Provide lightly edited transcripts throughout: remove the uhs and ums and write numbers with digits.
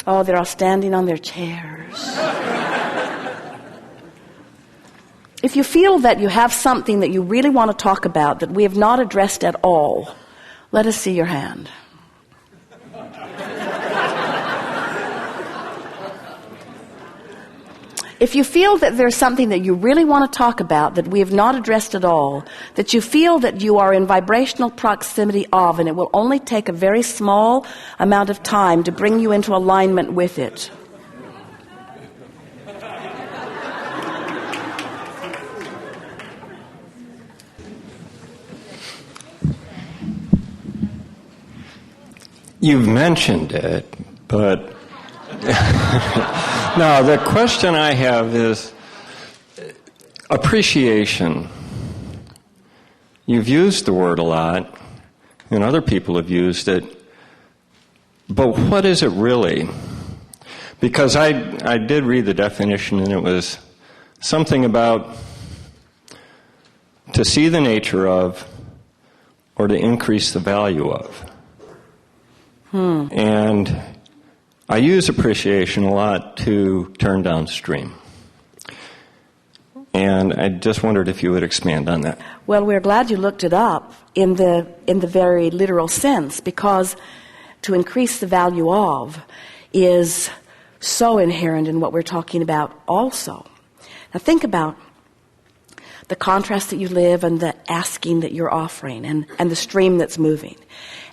Oh, they're all standing on their chairs. If you feel that you have something that you really want to talk about that we have not addressed at all, let us see your hand. If you feel that there's something that you really want to talk about that we have not addressed at all, that you feel that you are in vibrational proximity of, and it will only take a very small amount of time to bring you into alignment with it. You've mentioned it, but now the question I have is appreciation. You've used the word a lot, and other people have used it, but what is it really? Because I did read the definition, and it was something about to see the nature of or to increase the value of. And I use appreciation a lot to turn downstream. And I just wondered if you would expand on that. Well, we're glad you looked it up in the very literal sense, because to increase the value of is so inherent in what we're talking about also. Now think about the contrast that you live and the asking that you're offering and the stream that's moving.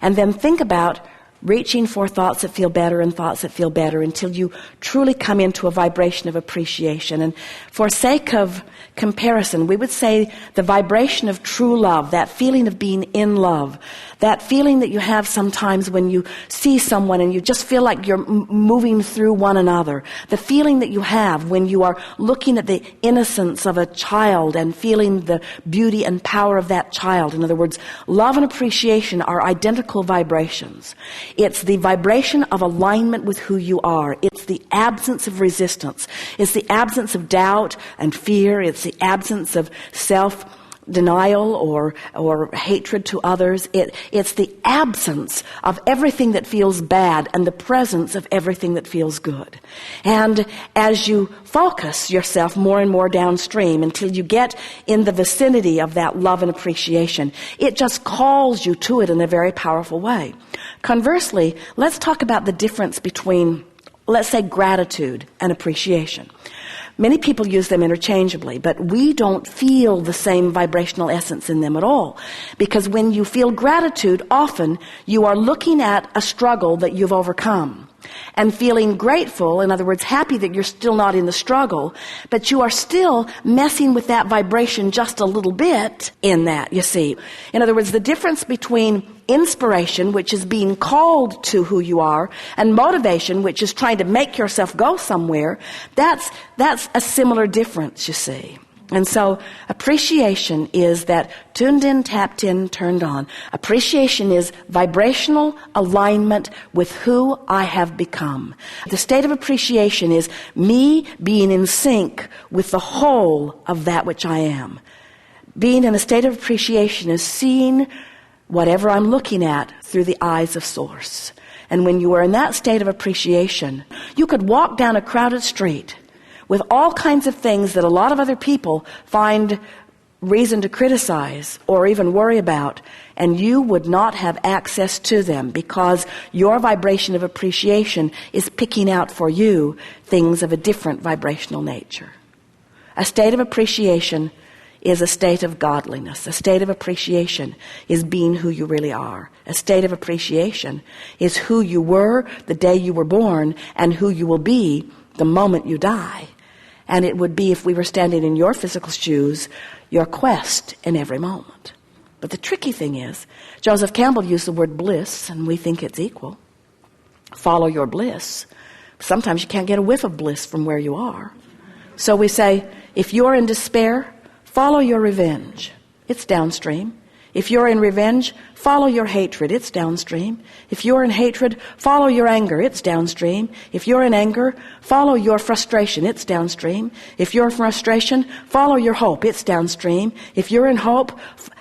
And then think about reaching for thoughts that feel better and thoughts that feel better until you truly come into a vibration of appreciation. And for sake of comparison, we would say the vibration of true love, that feeling of being in love, that feeling that you have sometimes when you see someone and you just feel like you're moving through one another, the feeling that you have when you are looking at the innocence of a child and feeling the beauty and power of that child. In other words, love and appreciation are identical vibrations. It's the vibration of alignment with who you are. It's the absence of resistance. It's the absence of doubt and fear. It's the absence of self-denial or hatred to others. It's the absence of everything that feels bad and the presence of everything that feels good. And as you focus yourself more and more downstream until you get in the vicinity of that love and appreciation, it just calls you to it in a very powerful way. Conversely, let's talk about the difference between, let's say, gratitude and appreciation. Many people use them interchangeably, but we don't feel the same vibrational essence in them at all. Because when you feel gratitude, often you are looking at a struggle that you've overcome. And feeling grateful, in other words, happy that you're still not in the struggle, but you are still messing with that vibration just a little bit in that, you see. In other words, the difference between inspiration, which is being called to who you are, and motivation, which is trying to make yourself go somewhere, that's a similar difference, you see. And so appreciation is that tuned in, tapped in, turned on. Appreciation is vibrational alignment with who I have become. The state of appreciation is me being in sync with the whole of that which I am. Being in a state of appreciation is seeing whatever I'm looking at through the eyes of Source. And when you are in that state of appreciation, you could walk down a crowded street with all kinds of things that a lot of other people find reason to criticize or even worry about, and you would not have access to them because your vibration of appreciation is picking out for you things of a different vibrational nature. A state of appreciation is a state of godliness. A state of appreciation is being who you really are. A state of appreciation is who you were the day you were born and who you will be the moment you die. And it would be, if we were standing in your physical shoes, your quest in every moment. But the tricky thing is, Joseph Campbell used the word bliss, and we think it's equal. Follow your bliss. Sometimes you can't get a whiff of bliss from where you are. So we say, if you're in despair, follow your revenge. It's downstream. If you're in revenge, follow your hatred. It's downstream. If you're in hatred, follow your anger. It's downstream. If you're in anger, follow your frustration. It's downstream. If you're in frustration, follow your hope. It's downstream. If you're in hope,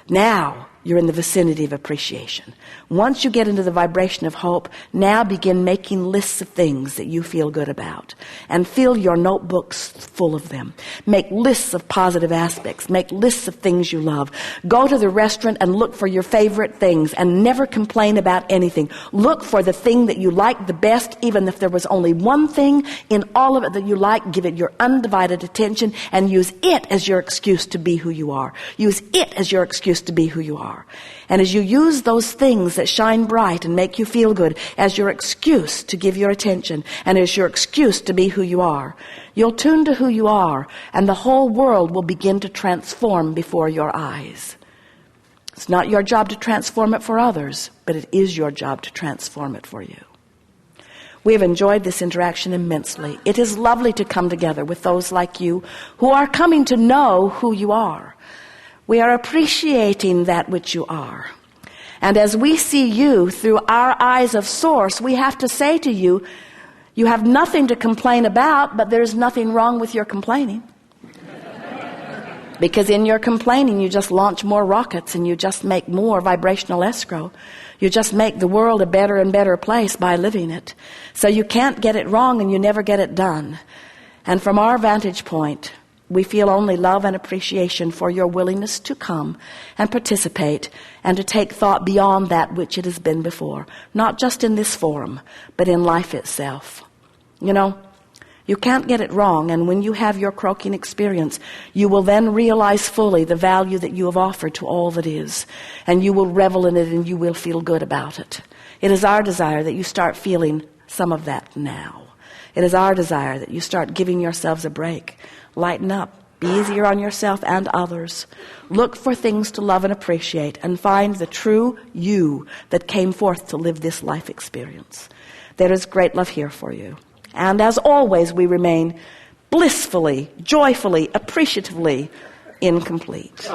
now you're in the vicinity of appreciation. Once you get into the vibration of hope, now begin making lists of things that you feel good about. And fill your notebooks full of them. Make lists of positive aspects. Make lists of things you love. Go to the restaurant and look for your favorite things and never complain about anything. Look for the thing that you like the best, even if there was only one thing in all of it that you like. Give it your undivided attention and use it as your excuse to be who you are. Use it as your excuse to be who you are. And as you use those things that shine bright and make you feel good as your excuse to give your attention and as your excuse to be who you are, you'll tune to who you are, and the whole world will begin to transform before your eyes. It's not your job to transform it for others, but it is your job to transform it for you. We have enjoyed this interaction immensely. It is lovely to come together with those like you who are coming to know who you are. We are appreciating that which you are. And as we see you through our eyes of source, we have to say to you, you have nothing to complain about, but there's nothing wrong with your complaining. Because in your complaining, you just launch more rockets and you just make more vibrational escrow. You just make the world a better and better place by living it. So you can't get it wrong and you never get it done. And from our vantage point, we feel only love and appreciation for your willingness to come and participate and to take thought beyond that which it has been before. Not just in this forum, but in life itself. You know, you can't get it wrong, and when you have your croaking experience, you will then realize fully the value that you have offered to all that is, and you will revel in it and you will feel good about it. It is our desire that you start feeling some of that now. It is our desire that you start giving yourselves a break. Lighten up. Be easier on yourself and others. Look for things to love and appreciate and find the true you that came forth to live this life experience. There is great love here for you. And as always, we remain blissfully, joyfully, appreciatively incomplete.